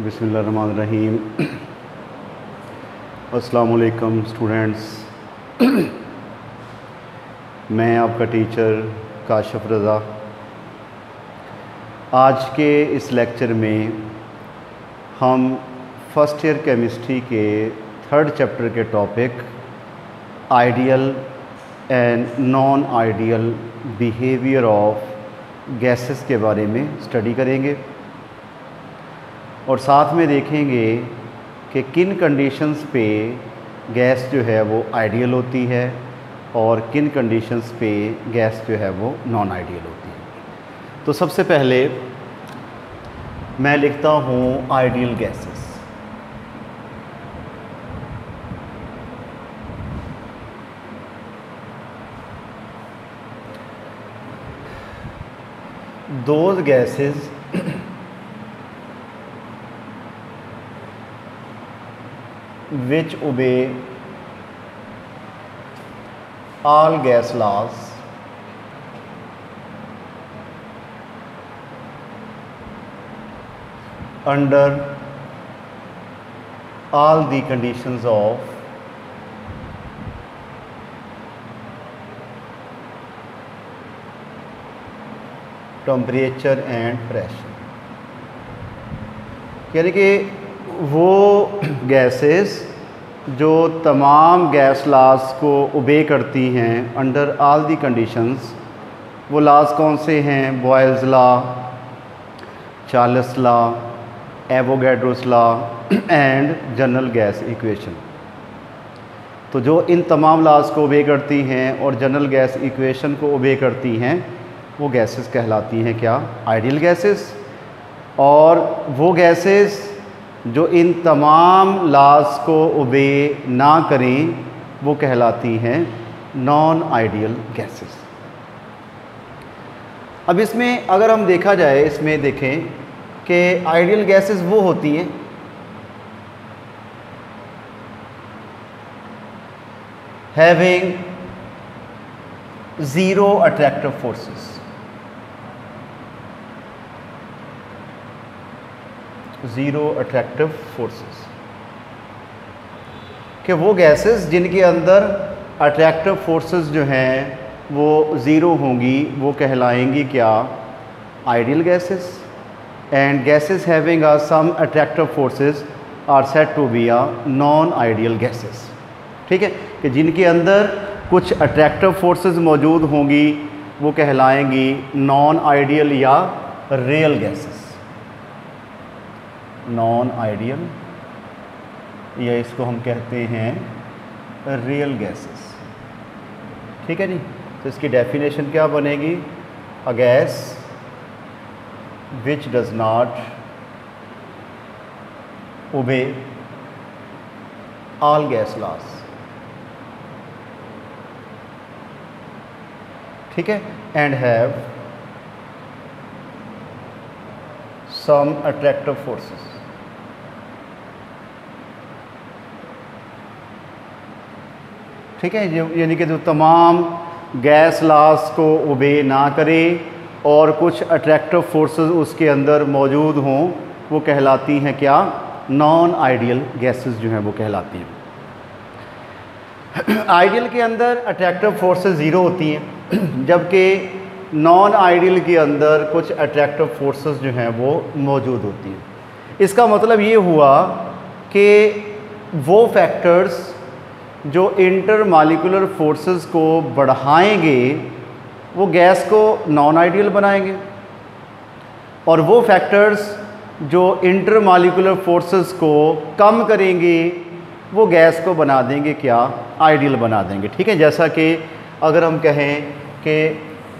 बिस्मिल्लाहिर्रहमानिर्रहीम। अस्सलामु अलैकुम स्टूडेंट्स। मैं आपका टीचर काशिफ रज़ा। आज के इस लेक्चर में हम फर्स्ट ईयर केमिस्ट्री के थर्ड चैप्टर के topic ideal and non ideal behaviour of gases के बारे में स्टडी करेंगे और साथ में देखेंगे कि किन कंडीशंस पे गैस जो है वो आइडियल होती है और किन कंडीशंस पे गैस जो है वो नॉन आइडियल होती है। तो सबसे पहले मैं लिखता हूँ ideal gases. Those gases which obey all gas laws under all the conditions of temperature and pressure, यानी कि वो गैसेस जो तमाम गैस लॉज को ओबे करती हैं अंडर ऑल दी कंडीशंस। वो लॉज कौन से हैं? Boyle's law, Charles law, Avogadro's law and general gas equation. तो जो इन तमाम लॉज को ओबे करती हैं और जनरल गैस इक्वेशन को ओबे करती हैं वो गैसेस कहलाती हैं क्या? Ideal gases. और वो गैसेस जो इन तमाम लॉज को ओबे ना करें वो कहलाती हैं नॉन आइडियल गैसेस। अब इसमें अगर हम देखा जाए, इसमें देखें कि आइडियल गैसेस वो होती हैं having zero attractive forces. Zero attractive forces कि वो गैसेस जिनके अंदर अट्रैक्टिव फोर्सेस जो हैं वो ज़ीरो होंगी वो कहलाएंगी क्या? Ideal gases. And gases having some attractive forces are said to be non ideal gases. ठीक है, कि जिनके अंदर कुछ अट्रैक्टिव फोर्सेस मौजूद होंगी वो कहलाएंगी नॉन आइडियल या रियल गैसेस। नॉन आइडियल या इसको हम कहते हैं रियल गैसेस। ठीक है जी। तो इसकी डेफिनेशन क्या बनेगी? A gas which does not obey all gas laws. ठीक है, and have some attractive forces. ठीक है, यानी कि जो तमाम गैस लॉज को ओबे ना करे और कुछ अट्रैक्टिव फोर्सेस उसके अंदर मौजूद हों वो कहलाती हैं क्या? नॉन आइडियल गैसेस जो हैं वो कहलाती हैं। आइडियल के अंदर अट्रैक्टिव फोर्सेस ज़ीरो होती हैं जबकि नॉन आइडियल के अंदर कुछ अट्रैक्टिव फोर्सेस जो हैं वो मौजूद होती हैं। इसका मतलब ये हुआ कि वो फैक्टर्स जो इंटरमॉलिक्यूलर फोर्सेस को बढ़ाएंगे वो गैस को नॉन आइडियल बनाएंगे और वो फैक्टर्स जो इंटरमॉलिक्यूलर फोर्सेस को कम करेंगे वो गैस को बना देंगे क्या? आइडियल बना देंगे। ठीक है, जैसा कि अगर हम कहें कि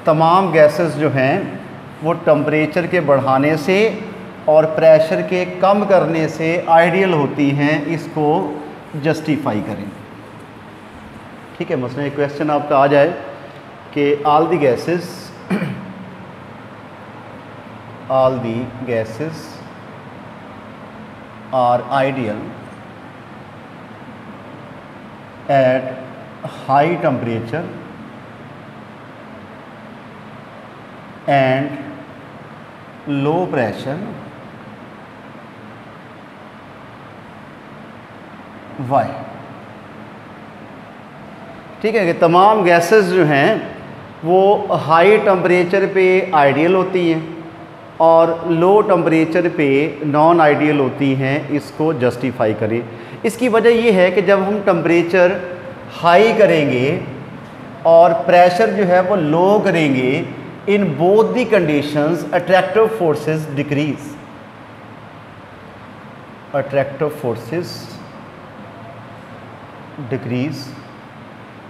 तमाम गैसेस जो हैं वो टेम्परेचर के बढ़ाने से और प्रेशर के कम करने से आइडियल होती हैं, इसको जस्टिफाई करें। ठीक है, मसलन एक क्वेश्चन आपका आ जाए कि all the gases are ideal at high temperature and low pressure y। ठीक है कि तमाम गैसेस जो हैं वो हाई टेम्परेचर पे आइडियल होती हैं और लो टेम्परेचर पे नॉन आइडियल होती हैं, इसको जस्टिफाई करें। इसकी वजह ये है कि जब हम टेम्परेचर हाई करेंगे और प्रेशर जो है वो लो करेंगे, इन both the conditions attractive forces decrease, attractive forces decrease.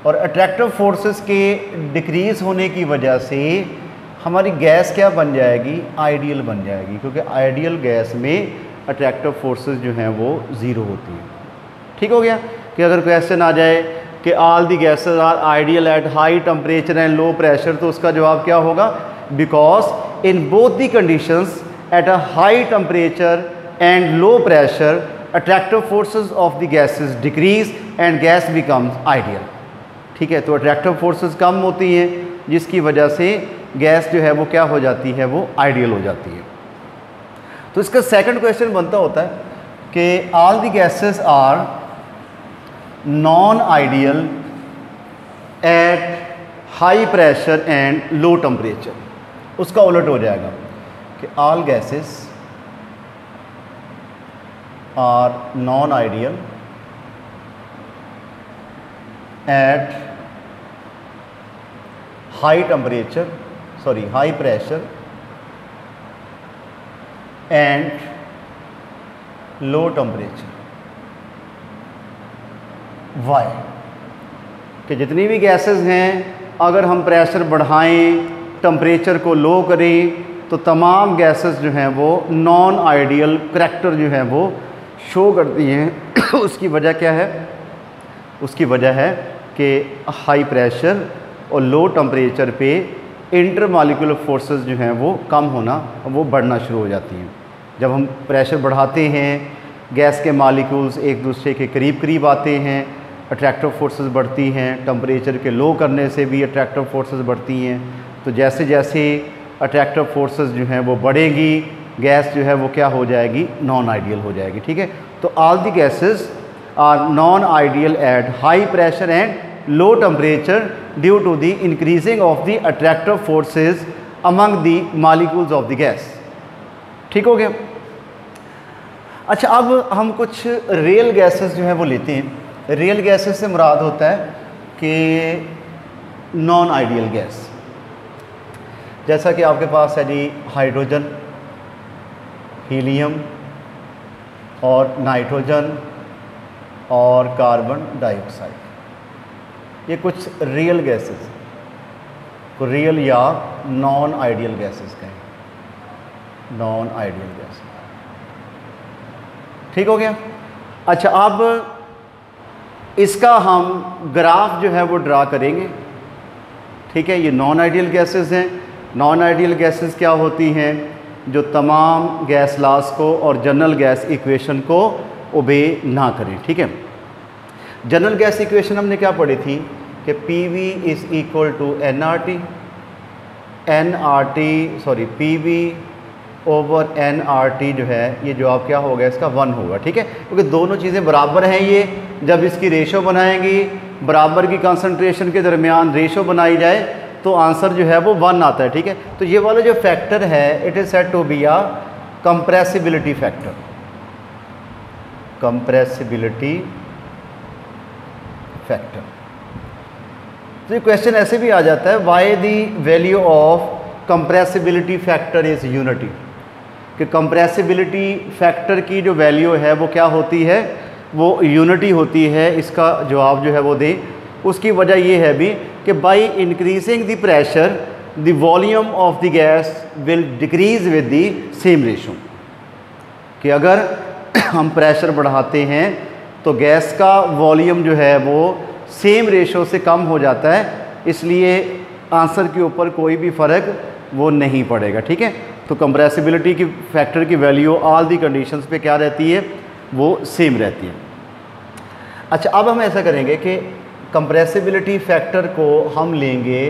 और अट्रैक्टिव फोर्सेस के डिक्रीज होने की वजह से हमारी गैस क्या बन जाएगी, आइडियल बन जाएगी, क्योंकि आइडियल गैस में अट्रैक्टिव फोर्सेस जो हैं वो ज़ीरो होती हैं। ठीक हो गया कि अगर क्वेश्चन आ जाए कि all the gases are ideal at high temperature and low pressure, तो उसका जवाब क्या होगा, because in both the conditions at a high temperature and low pressure attractive forces of the gases decrease and gas becomes ideal. ठीक है, तो attractive forces कम होती हैं जिसकी वजह से गैस जो है वो क्या हो जाती है, वो आइडियल हो जाती है। तो इसका सेकंड क्वेश्चन बनता होता है कि all the gases are non ideal at high pressure and low temperature. उसका उलट हो जाएगा कि all gases are non ideal at high temperature, sorry high pressure and low temperature. Why कि जितनी भी गैसेस हैं अगर हम प्रेशर बढ़ाएं, टेम्परेचर को लो करें, तो तमाम गैसेस जो हैं वो नॉन आइडियल करैक्टर जो है वो शो करती हैं। उसकी वजह क्या है, उसकी वजह है कि हाई प्रेशर और लो टेम्परेचर पे इंटरमॉलिक्यूलर फोर्सेस जो हैं वो कम होना, वो बढ़ना शुरू हो जाती हैं। जब हम प्रेशर बढ़ाते हैं, गैस के मॉलिक्यूल्स एक दूसरे के करीब करीब आते हैं, अट्रैक्टिव फोर्सेस बढ़ती हैं। टेम्परेचर के लो करने से भी अट्रैक्टिव फोर्सेस बढ़ती हैं। तो जैसे जैसे अट्रैक्टिव फोर्सेस जो हैं वो बढ़ेगी, गैस जो है वो क्या हो जाएगी, नॉन आइडियल हो जाएगी। ठीक है, तो all the gases are non ideal at high pressure and low temperature due to the increasing of the attractive forces among the molecules of the gas. ठीक हो गया। अच्छा, अब हम कुछ रियल गैसेस जो है वो लेते हैं। रियल गैसेस से मुराद होता है कि नॉन आइडियल गैस, जैसा कि आपके पास है जी हाइड्रोजन, हीलियम और नाइट्रोजन और कार्बन डाइऑक्साइड, ये कुछ रियल गैसेस को रियल या नॉन आइडियल गैसेस कहें, नॉन आइडियल गैस। ठीक हो गया। अच्छा, अब इसका हम ग्राफ जो है वो ड्रा करेंगे। ठीक है, ये नॉन आइडियल गैसेस हैं। नॉन आइडियल गैसेस क्या होती हैं, जो तमाम गैस लॉज को और जनरल गैस इक्वेशन को ओबे ना करें। ठीक है, जनरल गैस इक्वेशन हमने क्या पढ़ी थी कि PV is equal to PV over nRT जो है, ये जवाब क्या होगा इसका 1 होगा। ठीक है, क्योंकि दोनों चीज़ें बराबर हैं। ये जब इसकी रेशो बनाएंगी, बराबर की कंसंट्रेशन के दरमियान रेशो बनाई जाए तो आंसर जो है वो 1 आता है। ठीक है, तो ये वाला जो फैक्टर है, it is said to be a compressibility factor, compressibility factor. तो ये क्वेश्चन ऐसे भी आ जाता है, why the value of compressibility factor is unity, कि कंप्रेसिबिलिटी फैक्टर की जो वैल्यू है वो क्या होती है, वो यूनिटी होती है। इसका जवाब जो है वो दें। उसकी वजह ये है भी कि by increasing the pressure the volume of the gas will decrease with the same ratio, कि अगर हम प्रेशर बढ़ाते हैं तो गैस का वॉल्यूम जो है वो सेम रेशो से कम हो जाता है, इसलिए आंसर के ऊपर कोई भी फ़र्क वो नहीं पड़ेगा। ठीक है, तो कंप्रेसिबिलिटी की फैक्टर की वैल्यू ऑल दी कंडीशंस पे क्या रहती है, वो सेम रहती है। अच्छा, अब हम ऐसा करेंगे कि कंप्रेसिबिलिटी फैक्टर को हम लेंगे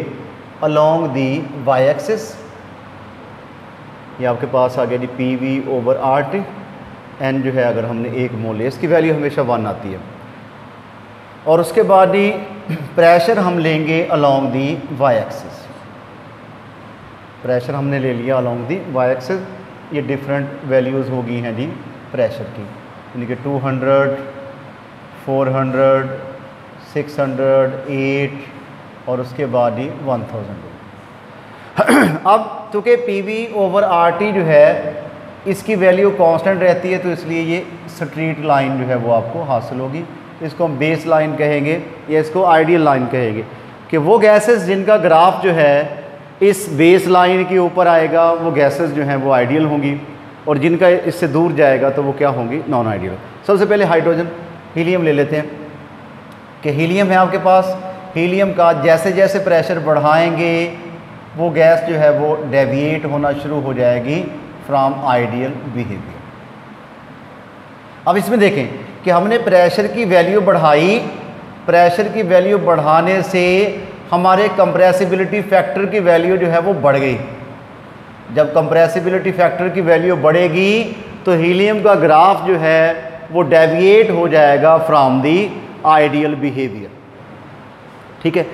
अलोंग दी वाई एक्सिस, ये आपके पास आ गया जी PV/RT। एन जो है अगर हमने 1 मोल ले, इसकी वैल्यू हमेशा 1 आती है। और उसके बाद ही प्रेशर हम लेंगे along the y axis. Pressure हमने ले लिया अलोंग दी वाई एक्सिस। ये डिफरेंट वैल्यूज़ होगी हैं जी प्रेशर की, यानी कि 200, 400, 600, 8 और उसके बाद ही 1000। अब चूँकि PV/RT जो है इसकी वैल्यू कांस्टेंट रहती है, तो इसलिए ये स्ट्रीट लाइन जो है वो आपको हासिल होगी। इसको हम बेस लाइन कहेंगे या इसको आइडियल लाइन कहेंगे कि वो गैसेस जिनका ग्राफ जो है इस बेस लाइन के ऊपर आएगा वो गैसेस जो हैं वो आइडियल होंगी, और जिनका इससे दूर जाएगा तो वो क्या होंगी, नॉन आइडियल। सबसे पहले हाइड्रोजन, हीलियम ले लेते हैं कि हीलियम है आपके पास। हीलियम का जैसे जैसे प्रेशर बढ़ाएंगे वो गैस जो है वो डेविएट होना शुरू हो जाएगी फ्रॉम आइडियल बिहेवियर। अब इसमें देखें कि हमने प्रेशर की वैल्यू बढ़ाई, प्रेशर की वैल्यू बढ़ाने से हमारे कंप्रेसिबिलिटी फैक्टर की वैल्यू जो है वो बढ़ गई। जब कंप्रेसिबिलिटी फैक्टर की वैल्यू बढ़ेगी तो हीलियम का ग्राफ जो है वो डेविएट हो जाएगा फ्रॉम दी आइडियल बिहेवियर। ठीक है।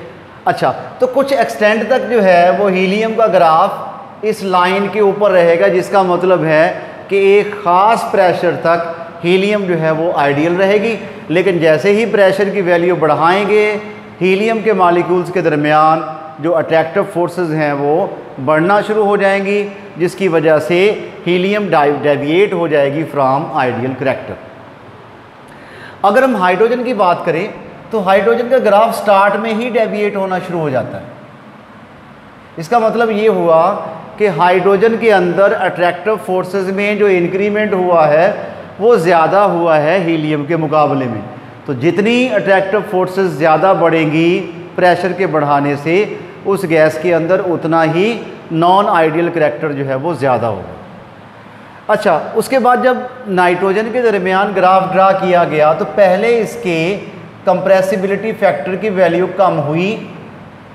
अच्छा, तो कुछ एक्सटेंट तक जो है वो हीलियम का ग्राफ इस लाइन के ऊपर रहेगा, जिसका मतलब है कि एक ख़ास प्रेशर तक हीलियम जो है वो आइडियल रहेगी। लेकिन जैसे ही प्रेशर की वैल्यू बढ़ाएंगे हीलियम के मॉलिक्यूल्स के दरमियान जो अट्रैक्टिव फोर्सेस हैं वो बढ़ना शुरू हो जाएंगी, जिसकी वजह से हीलियम डेविएट हो जाएगी फ्रॉम आइडियल करैक्टर। अगर हम हाइड्रोजन की बात करें तो हाइड्रोजन का ग्राफ स्टार्ट में ही डेविएट होना शुरू हो जाता है। इसका मतलब ये हुआ कि हाइड्रोजन के अंदर अट्रैक्टिव फोर्सेस में जो इंक्रीमेंट हुआ है वो ज़्यादा हुआ है हीलियम के मुकाबले में। तो जितनी अट्रैक्टिव फोर्सेस ज़्यादा बढ़ेंगी प्रेशर के बढ़ाने से उस गैस के अंदर उतना ही नॉन आइडियल करैक्टर जो है वो ज़्यादा होगा। अच्छा, उसके बाद जब नाइट्रोजन के दरमियान ग्राफ ड्रा किया गया तो पहले इसके कंप्रेसिबिलिटी फैक्टर की वैल्यू कम हुई,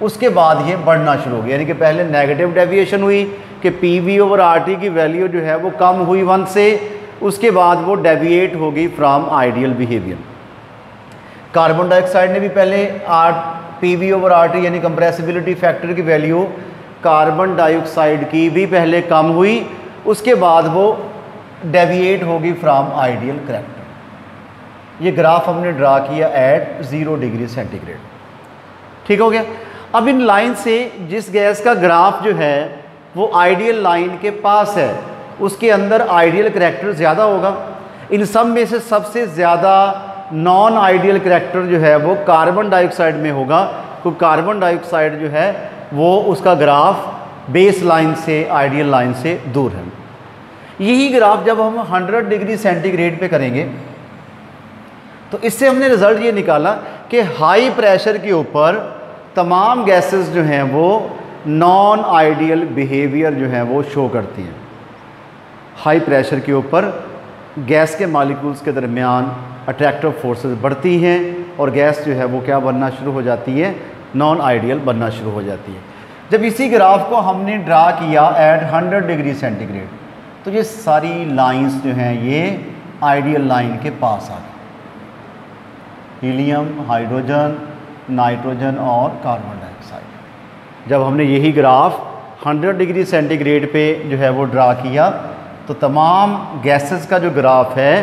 उसके बाद ये बढ़ना शुरू हो गया। यानी कि पहले नेगेटिव डेविएशन हुई कि PV/RT की वैल्यू जो है वो कम हुई 1 से, उसके बाद वो डेविएट हो गई from ideal behaviour. Carbon dioxide ने भी पहले PV/RT यानी कंप्रेसिबिलिटी फैक्टर की वैल्यू कार्बन डाइऑक्साइड की भी पहले कम हुई, उसके बाद वो डेविएट होगी फ्रॉम आइडियल करैक्टर। ये ग्राफ हमने ड्रा किया एट 0 डिग्री सेंटीग्रेड। ठीक हो गया। अब इन लाइन से जिस गैस का ग्राफ जो है वो आइडियल लाइन के पास है उसके अंदर आइडियल करैक्टर ज़्यादा होगा। इन सब में से सबसे ज़्यादा नॉन आइडियल करैक्टर जो है वो कार्बन डाइऑक्साइड में होगा, क्योंकि कार्बन डाइऑक्साइड जो है वो उसका ग्राफ बेस लाइन से आइडियल लाइन से दूर है। यही ग्राफ जब हम 100 डिग्री सेंटीग्रेड पे करेंगे तो इससे हमने रिज़ल्ट ये निकाला कि हाई प्रेशर के ऊपर तमाम गैसेस जो हैं वो नॉन आइडियल बिहेवियर जो है वो शो करती हैं। हाई प्रेशर के ऊपर गैस के मॉलिक्यूल्स के दरमियान अट्रैक्टिव फोर्सेस बढ़ती हैं और गैस जो है वो क्या बनना शुरू हो जाती है, नॉन आइडियल बनना शुरू हो जाती है। जब इसी ग्राफ को हमने ड्रा किया एट 100 डिग्री सेंटीग्रेड तो ये सारी लाइंस जो हैं ये आइडियल लाइन के पास आ गई। हीलियम, हाइड्रोजन, नाइट्रोजन और कार्बन डाइऑक्साइड। जब हमने यही ग्राफ 100 डिग्री सेंटीग्रेड पे जो है वो ड्रा किया तो तमाम गैसेस का जो ग्राफ है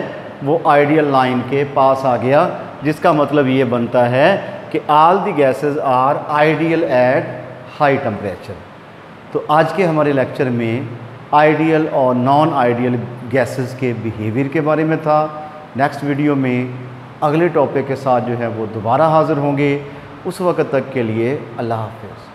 वो आइडियल लाइन के पास आ गया, जिसका मतलब ये बनता है कि all the gases are ideal at high temperature. तो आज के हमारे लेक्चर में आइडियल और नॉन आइडियल गैसेस के बिहेवियर के बारे में था। नेक्स्ट वीडियो में अगले टॉपिक के साथ जो है वो दोबारा हाज़िर होंगे। उस वक्त तक के लिए अल्लाह हाफ़िज़।